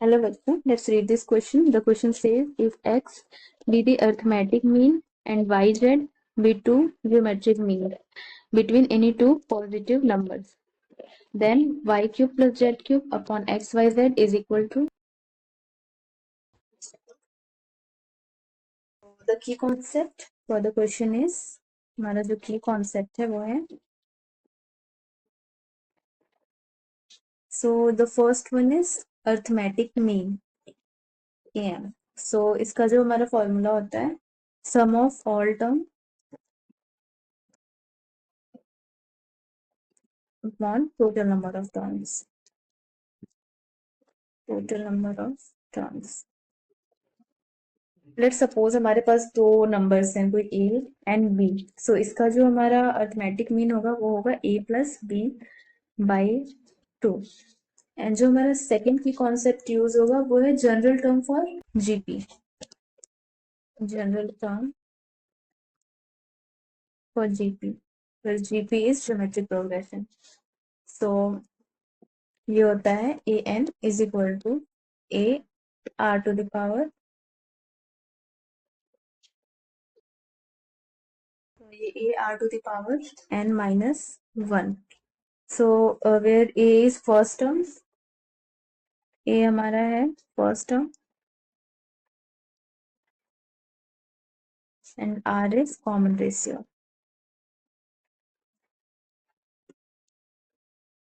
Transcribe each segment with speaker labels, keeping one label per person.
Speaker 1: Hello, bachcho. Let's read this question. The question says, if x be the arithmetic mean and yz be two geometric mean between any two positive numbers, then y cube plus z cube upon xyz is equal to. The key concept for the question is, हमारा जो key concept है वो है, so the first one is arithmetic mean am. So इसका जो हमारा formula होता है, sum of all term upon total number of terms. Total number of terms. Let suppose हमारे पास दो नंबर्स हैं, कोई ए एंड बी. सो इसका जो हमारा अर्थमेटिक मीन होगा वो होगा A plus B by 2. And जो हमारा सेकंड की कॉन्सेप्ट यूज होगा वो है general term for GP. General term for GP, where GP is geometric progression. So ये होता है A N is equal to A are to the power, ये a r to the power n minus 1. So where a is first term, a हमारा है first term and r is common ratio.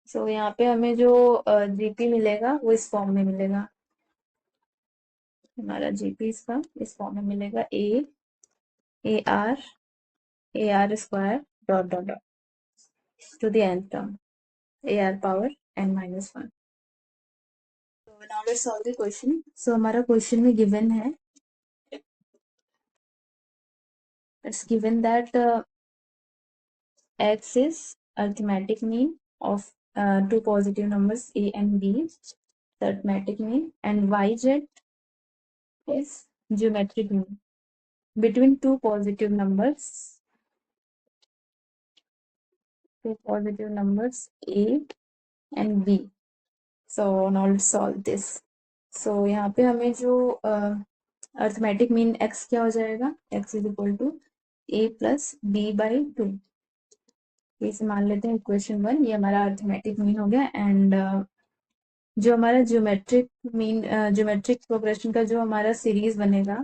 Speaker 1: So यहाँ पे हमें जो GP मिलेगा वो इस फॉर्म में मिलेगा. हमारा जीपी इसका इस फॉर्म में मिलेगा ए r square dot dot dot to the nth term, A R power n minus 1. So now let's solve the question. So हमारा क्वेश्चन में गिवन है, it's given that x is arithmetic mean of two positive numbers a and b, the arithmetic mean, and yz is geometric mean between two positive numbers a and b. So now let's solve this. So यहाँ पे हमें जो arithmetic mean x क्या हो जाएगा, x is equal to a plus B by 2. इसे मान लेते हैं इक्वेशन 1. ये हमारा अर्थमेटिक मीन हो गया. एंड जो हमारा ज्योमेट्रिक मीन ज्योमेट्रिक प्रोग्रेशन का जो हमारा सीरीज बनेगा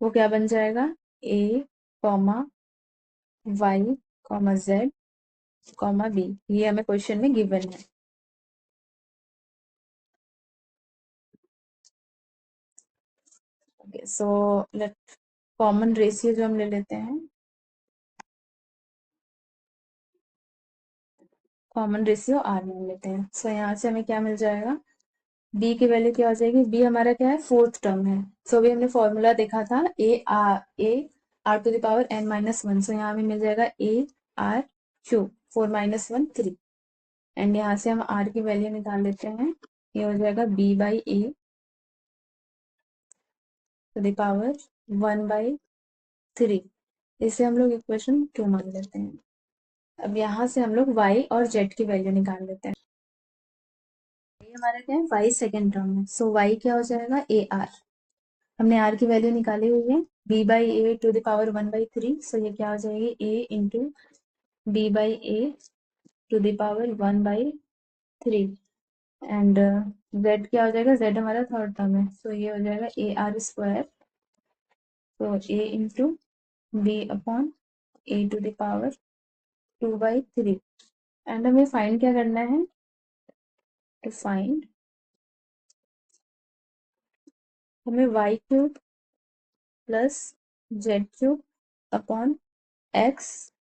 Speaker 1: वो क्या बन जाएगा, a comma y comma z comma b. ये हमें क्वेश्चन में गिवन है. Okay, so let common ratio जो हम ले लेते हैं, कॉमन रेशियो r मान लेते हैं. सो यहाँ से हमें क्या मिल जाएगा, b की वैल्यू क्या हो जाएगी, b हमारा क्या है, फोर्थ टर्म है. सो अभी हमने फॉर्मूला देखा था a are to the power n minus 1. So यहाँ हमें मिल जाएगा a r cube 4 minus 1 3. And यहाँ से हम r की वैल्यू निकाल लेते हैं. ये हो जाएगा b by a to the power 1 by 3. इसे हम लोग इक्वेशन 2 मान लेते हैं. अब यहाँ से हम लोग y और z की वैल्यू निकाल लेते हैं. ये हमारा क्या है, y सेकेंड टर्म है. सो y क्या हो जाएगा, ए आर. हमने r की वैल्यू निकाली हुई है, b by a to the power 1 by 3. So ये क्या हो जाएगी, a into b by a to the power 1 by 3. And z क्या हो जाएगा, z हमारा थर्ड टर्म है. सो ये हो जाएगा ए आर स्क्वायर, तो a into b upon a to the power 2 by 3. And हमें फाइंड क्या करना है, टू फाइंड हमें y cube plus z cube upon x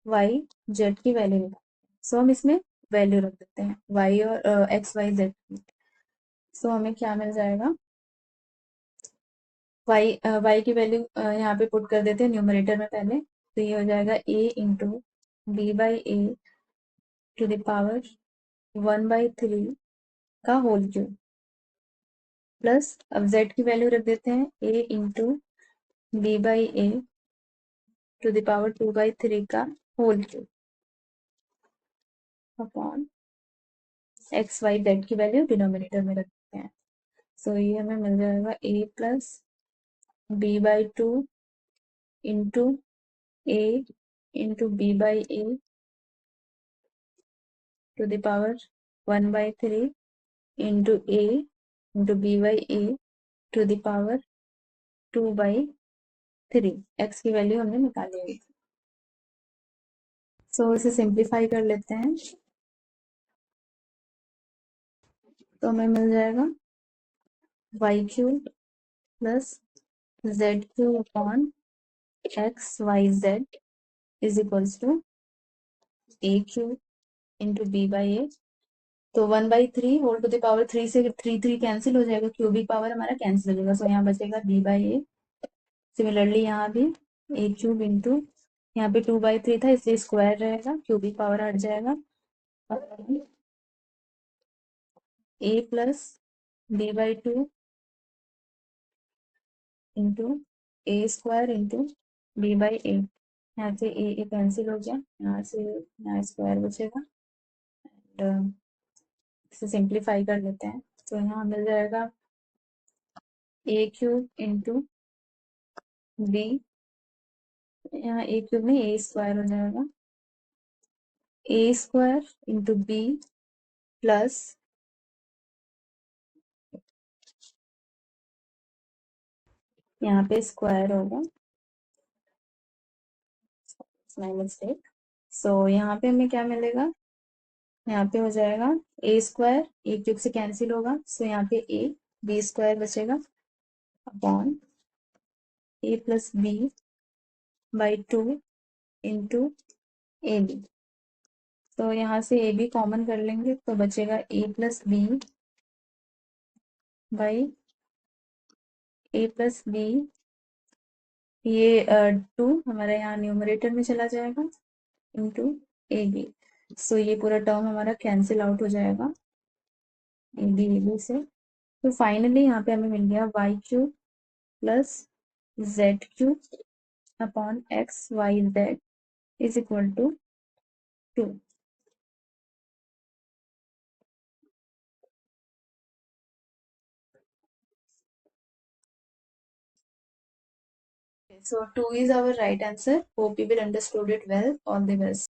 Speaker 1: y z की वैल्यू निकाल. सो हम इसमें वैल्यू रख देते हैं y और x y z. सो हमें क्या मिल जाएगा, y की वैल्यू यहाँ पे पुट कर देते हैं न्यूमरेटर में पहले. तो ये हो जाएगा a into b by a to the power 1 by 3 का होल क्यूब, प्लस अब z की वैल्यू रख देते हैं a into b by a to the power 2 by 3 का whole cube upon x y z की वैल्यू डिनोमिनेटर में रख. हैं। सो ये हमें मिल जाएगा a plus b/2 into a into b/a to the power 1/3 into a into b/a to the power 2/3। x की वैल्यू हमने निकाली हुई थी। सो इसे सिंप्लीफाई कर लेते हैं तो हमें मिल जाएगा y³ plus z³ upon xyz is equals to a³ into b/a। तो 1/3 होल टू द पावर 3 से 3 कैंसिल हो जाएगा, क्यूबिक पावर हमारा कैंसिल हो जाएगा। सो यहाँ बचेगा b/a। सिमिलरली यहाँ भी a³ इंटू यहाँ पे 2/3 था इसलिए स्क्वायर रहेगा, क्यूबिक पावर हट जाएगा। a plus b/2 into a² into b/a। यहाँ से a कैंसिल हो गया, यहाँ से यहाँ स्क्वायर बचेगा। एंड इसे सिंप्लीफाई कर लेते हैं तो यहाँ मिल जाएगा a³ इंटू b, यहाँ a³ में a² हो जाएगा, a² इंटू b प्लस यहाँ पे स्क्वायर होगा, माय मिस्टेक। सो यहाँ पे हमें क्या मिलेगा, यहाँ पे हो जाएगा a² a³ से कैंसिल होगा, सो यहाँ पे b² बचेगा upon a plus b/2 into ab। तो यहाँ से ए बी कॉमन कर लेंगे तो बचेगा a प्लस b, ये 2 हमारा यहाँ न्यूमरेटर में चला जाएगा इंटू ए बी। सो ये पूरा टर्म हमारा कैंसिल आउट हो जाएगा ए बी से। तो फाइनली यहाँ पे हमें मिल गया y³ plus z³ upon xyz is equal to 2। So 2 is our right answer. Hope you will understood it well. All the best.